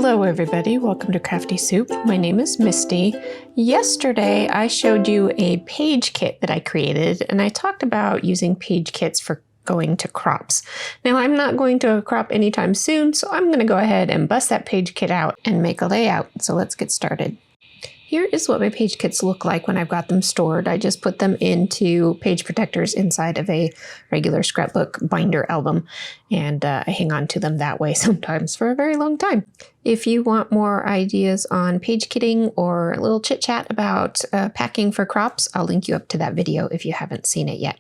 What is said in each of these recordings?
Hello everybody, welcome to Crafty Soup. My name is Misty. Yesterday I showed you a page kit that I created, and I talked about using page kits for going to crops. Now I'm not going to a crop anytime soon, so I'm going to go ahead and bust that page kit out and make a layout. So let's get started. Here is what my page kits look like when I've got them stored. I just put them into page protectors inside of a regular scrapbook binder album, and I hang on to them that way sometimes for a very long time. If you want more ideas on page kitting or a little chit chat about packing for crops, I'll link you up to that video if you haven't seen it yet.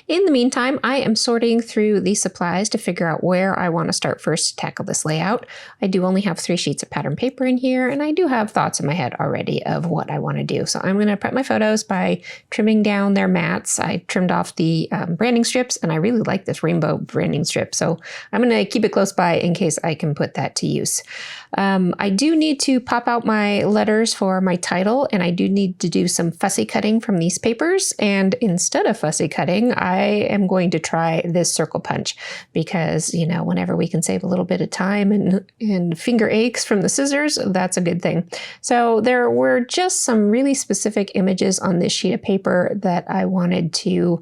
In the meantime, I am sorting through these supplies to figure out where I want to start first to tackle this layout. I do only have 3 sheets of pattern paper in here, and I do have thoughts in my head already of what I want to do. So I'm going to prep my photos by trimming down their mats. I trimmed off the branding strips, and I really like this rainbow branding strip, so I'm going to keep it close by in case I can put that to use. I do need to pop out my letters for my title, and I do need to do some fussy cutting from these papers. And instead of fussy cutting, I am going to try this circle punch because, you know, whenever we can save a little bit of time and finger aches from the scissors, that's a good thing. So there were just some really specific images on this sheet of paper that I wanted to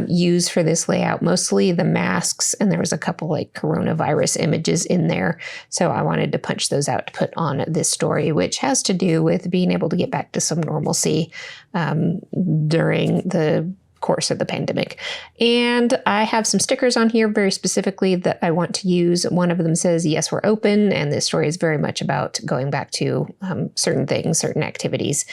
use for this layout, mostly the masks, and there was a couple like coronavirus images in there. So I wanted to punch those out to put on this story, which has to do with being able to get back to some normalcy during the course of the pandemic. And I have some stickers on here very specifically that I want to use. One of them says, "Yes, we're open." And this story is very much about going back to certain things, certain activities,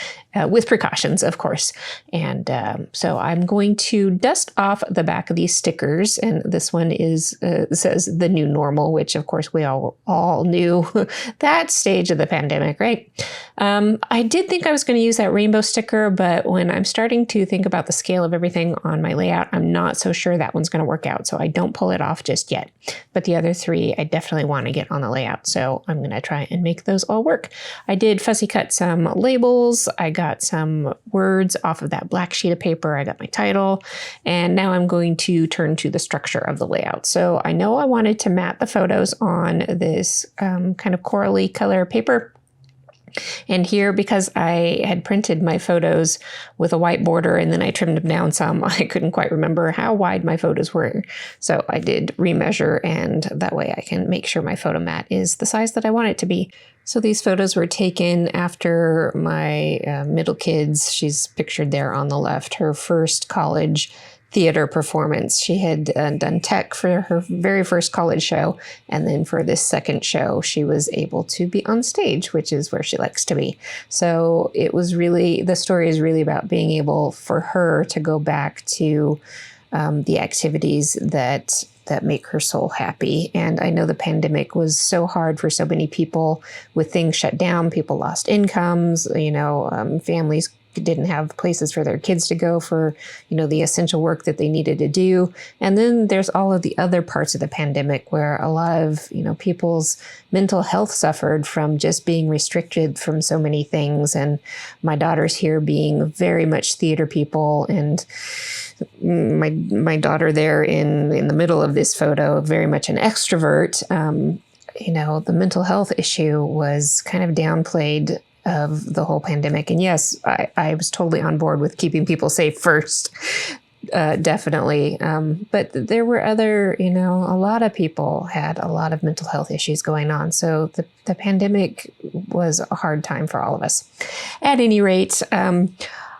with precautions, of course. And so I'm going to dust off the back of these stickers. And this one is says "The New Normal," which of course we all knew that stage of the pandemic, right? I did think I was going to use that rainbow sticker, but when I'm starting to think about the scale of everything on my layout, I'm not so sure that one's going to work out, so I don't pull it off just yet. But the other 3 I definitely want to get on the layout, so I'm going to try and make those all work. I did fussy cut some labels. I got some words off of that black sheet of paper. I got my title, and now I'm going to turn to the structure of the layout. So I know I wanted to mat the photos on this kind of corally color paper. And here, because I had printed my photos with a white border and then I trimmed them down some, I couldn't quite remember how wide my photos were. So I did remeasure, and that way I can make sure my photo mat is the size that I want it to be. So these photos were taken after my middle kids, she's pictured there on the left, her first college theater performance. She had done tech for her very first college show, and then for this second show she was able to be on stage, which is where she likes to be. So it was really, the story is really about being able for her to go back to the activities that make her soul happy. And I know the pandemic was so hard for so many people with things shut down. People lost incomes, you know, families didn't have places for their kids to go for, you know, the essential work that they needed to do. And then there's all of the other parts of the pandemic where a lot of, you know, people's mental health suffered from just being restricted from so many things. And my daughters here being very much theater people, and my daughter there in the middle of this photo, very much an extrovert. You know, the mental health issue was kind of downplayed of the whole pandemic. And yes, I was totally on board with keeping people safe first, definitely. But there were other, you know, a lot of people had a lot of mental health issues going on. So the pandemic was a hard time for all of us. At any rate,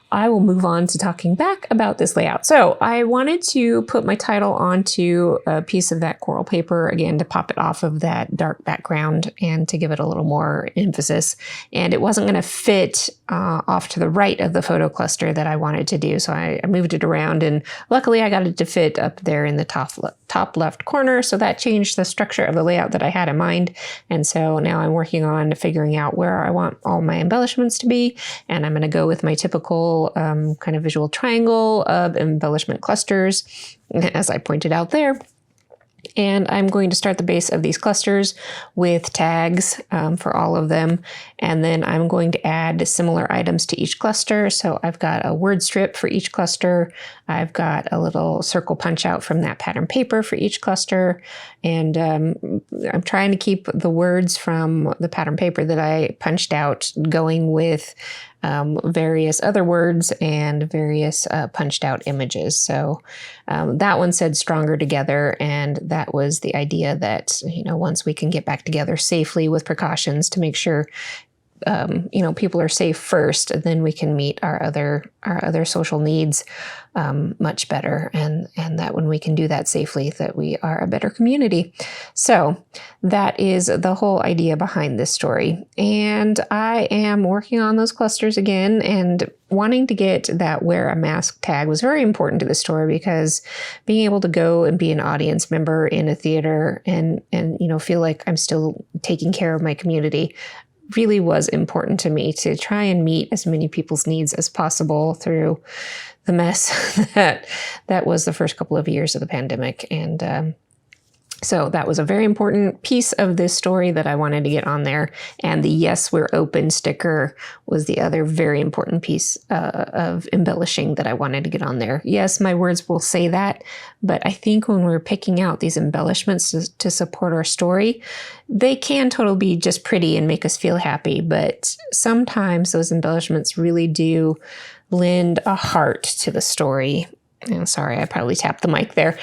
I will move on to talking back about this layout. So I wanted to put my title onto a piece of that coral paper, again, to pop it off of that dark background and to give it a little more emphasis. And it wasn't going to fit off to the right of the photo cluster that I wanted to do. So I moved it around, and luckily I got it to fit up there in the top left corner. So that changed the structure of the layout that I had in mind. And so now I'm working on figuring out where I want all my embellishments to be. And I'm going to go with my typical kind of visual triangle of embellishment clusters, as I pointed out there. And I'm going to start the base of these clusters with tags for all of them. And then I'm going to add similar items to each cluster. So I've got a word strip for each cluster. I've got a little circle punch out from that pattern paper for each cluster. And I'm trying to keep the words from the pattern paper that I punched out going with various other words and various punched out images. So that one said stronger together. And that was the idea that, once we can get back together safely with precautions to make sure, people are safe first, then we can meet our other social needs much better. And that when we can do that safely, that we are a better community. So that is the whole idea behind this story. And I am working on those clusters again, and wanting to get that wear a mask tag was very important to the story, because being able to go and be an audience member in a theater and feel like I'm still taking care of my community really was important to me, to try and meet as many people's needs as possible through the mess that was the first couple of years of the pandemic. And so that was a very important piece of this story that I wanted to get on there. And the "Yes, we're open" sticker was the other very important piece of embellishing that I wanted to get on there. Yes, my words will say that, but I think when we're picking out these embellishments to support our story, they can totally be just pretty and make us feel happy. But sometimes those embellishments really do lend a heart to the story. Sorry, I probably tapped the mic there.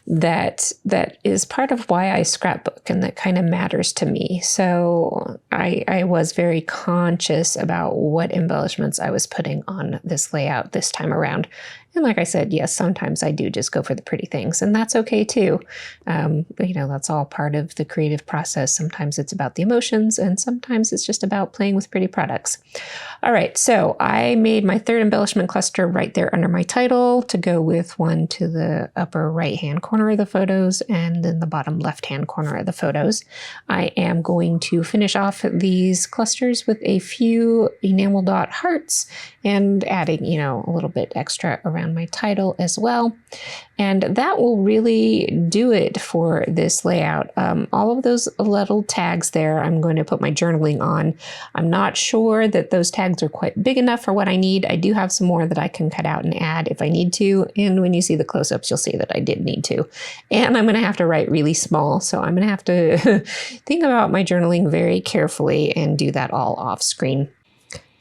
That is part of why I scrapbook, and that kind of matters to me. So I was very conscious about what embellishments I was putting on this layout this time around. And like I said, yes, sometimes I do just go for the pretty things, and that's okay too. That's all part of the creative process. Sometimes it's about the emotions, and sometimes it's just about playing with pretty products. All right, so I made my third embellishment cluster right there under my title to go with one to the upper right-hand corner of the photos and then the bottom left-hand corner of the photos. I am going to finish off these clusters with a few enamel dot hearts and adding, a little bit extra around my title as well. And that will really do it for this layout. All of those little tags there, I'm going to put my journaling on. I'm not sure that those tags are quite big enough for what I need. I do have some more that I can cut out and add if I need to. And when you see the close-ups, you'll see that I did need to. And I'm going to have to write really small. So I'm going to have to think about my journaling very carefully and do that all off screen.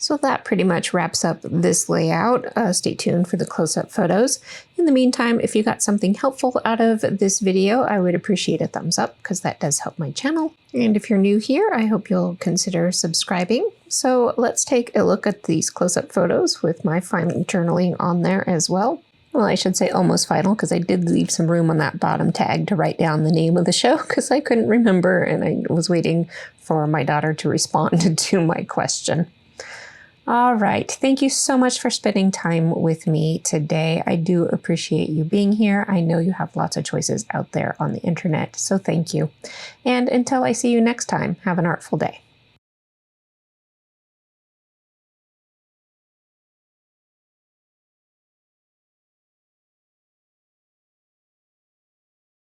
So that pretty much wraps up this layout. Stay tuned for the close-up photos. In the meantime, if you got something helpful out of this video, I would appreciate a thumbs up, because that does help my channel. And if you're new here, I hope you'll consider subscribing. So let's take a look at these close-up photos with my final journaling on there as well. Well, I should say almost final, because I did leave some room on that bottom tag to write down the name of the show, because I couldn't remember and I was waiting for my daughter to respond to my question. All right. Thank you so much for spending time with me today. I do appreciate you being here. I know you have lots of choices out there on the internet, so thank you. And until I see you next time, have an artful day.